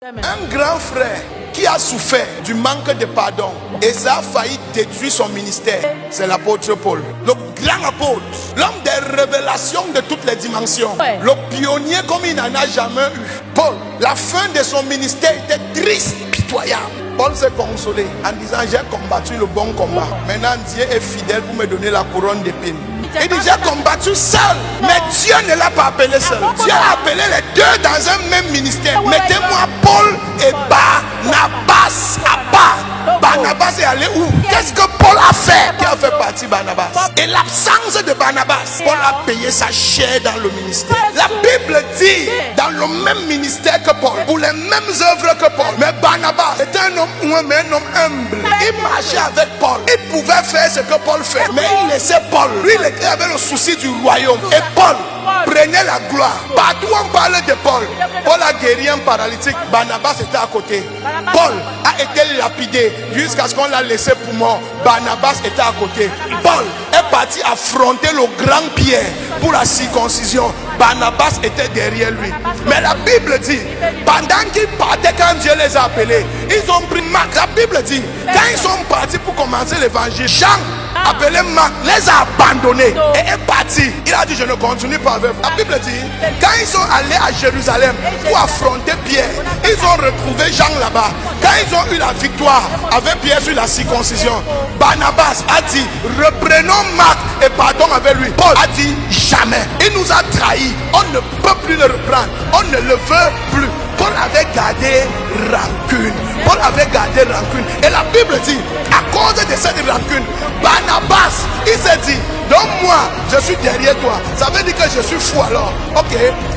Un grand frère qui a souffert du manque de pardon et ça a failli détruire son ministère, c'est l'apôtre Paul. Le grand apôtre, l'homme des révélations de toutes les dimensions. Le pionnier comme il n'en a jamais eu. Paul, la fin de son ministère était triste, pitoyable. Paul s'est consolé en disant: j'ai combattu le bon combat. Maintenant Dieu est fidèle pour me donner la couronne d'épines. Il dit: j'ai combattu seul, mais Dieu ne l'a pas appelé seul. Dieu a appelé les deux dans un même ministère. Mettez-moi Paul et Barnabas à part. Barnabas est allé où? Qu'est-ce que Paul a fait qui a fait partie Barnabas? Et l'absence de Barnabas, Paul a payé sa chair dans le ministère. La Bible dit dans le même ministère que Paul, pour les mêmes œuvres que Paul. Mais Barnabas était un homme, mais un homme humble. Il marchait avec Paul. Il pouvait faire ce que Paul fait, mais il laissait Paul. Lui, il avait le souci du royaume. Et Paul prenait la gloire. Partout on parle de Paul. Paul a guéri un paralytique. Barnabas était à côté. Paul a été lapidé jusqu'à ce qu'on l'a laissé pour mort. Barnabas était à côté. Paul est parti affronter le grand Pierre pour la circoncision. Barnabas était derrière lui. Mais la Bible dit, pendant qu'ils partaient, quand Dieu les a appelés, ils ont pris Marc. La Bible dit, quand ils sont partis pour commencer l'évangile, Jean, appelé Marc, les a abandonnés et est parti. Il a dit: je ne continue pas avec vous. La Bible dit, quand ils sont allés à Jérusalem pour affronter Pierre, ils ont retrouvé Jean là-bas. Quand ils ont eu la victoire avec Pierre sur la circoncision, Barnabas a dit: reprenons Marc et partons avec lui. Paul a dit: jamais. Il nous a trahis. On ne peut plus le reprendre. On ne le veut plus. Paul avait gardé rancune. Paul avait gardé rancune. Et la Bible dit, à cause de cette rancune, Barnabas, il s'est dit: donc moi, je suis derrière toi. Ça veut dire que je suis fou alors. Ok,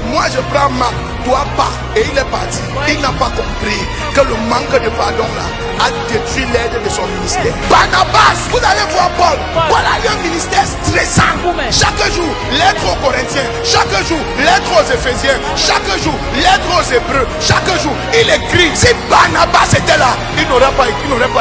moi je prends Marc, toi pas. Et il est parti. Il n'a pas compris que le manque de pardon là a détruit l'aide de son ministère. Barnabas, vous allez voir Paul. Paul a eu un ministère stressant. Chaque jour, lettre aux Corinthiens. Chaque jour, lettre aux Éphésiens. Chaque jour, lettre aux Hébreux. Chaque jour, il écrit. Si Barnabas était là, il n'aurait pas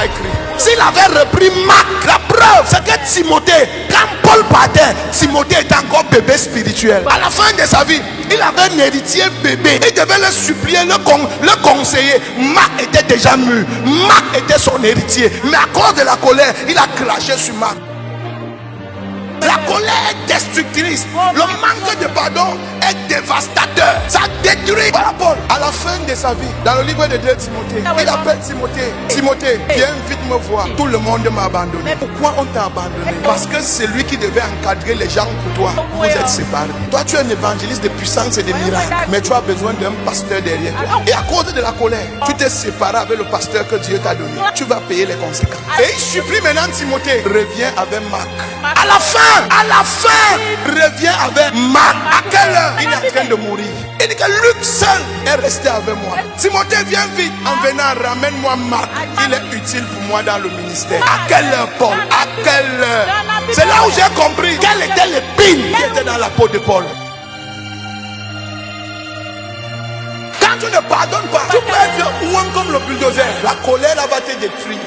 écrit. S'il avait repris Marc, la preuve, c'est que Timothée, quand Paul partait, Timothée était encore bébé spirituel. À la fin de sa vie, il avait un héritier bébé. Il devait le supplier, le conseiller. Marc était déjà mûr. Marc était son héritier. Mais à cause de la colère, il a craché sur Marc. La colère est destructrice. Le manque de pardon est dévastateur. Ça détruit. Voilà Paul. À la fin de sa vie, dans le livre de 2 Timothée, il appelle Timothée. Timothée, viens vite me voir. Tout le monde m'a abandonné. Pourquoi on t'a abandonné? Parce que c'est lui qui devait encadrer les gens pour toi. Vous êtes séparés. Toi, tu es un évangéliste de puissance et de miracles. Mais tu as besoin d'un pasteur derrière toi. Et à cause de la colère, tu t'es séparé avec le pasteur que Dieu t'a donné. Tu vas payer les conséquences. Et il supplie maintenant Timothée: reviens avec Marc. À la fin, reviens avec Marc. À quelle heure? Il est en train de mourir. Il dit que Luc seul est resté avec moi. Timothée, viens vite. En venant, ramène-moi Marc. Il est utile pour moi dans le ministère. À quelle heure, Paul? À quelle heure? C'est là où j'ai compris quelle était l'épine qui était dans la peau de Paul. Quand tu ne pardonnes pas, tu peux être loin comme le bulldozer. La colère va te détruire.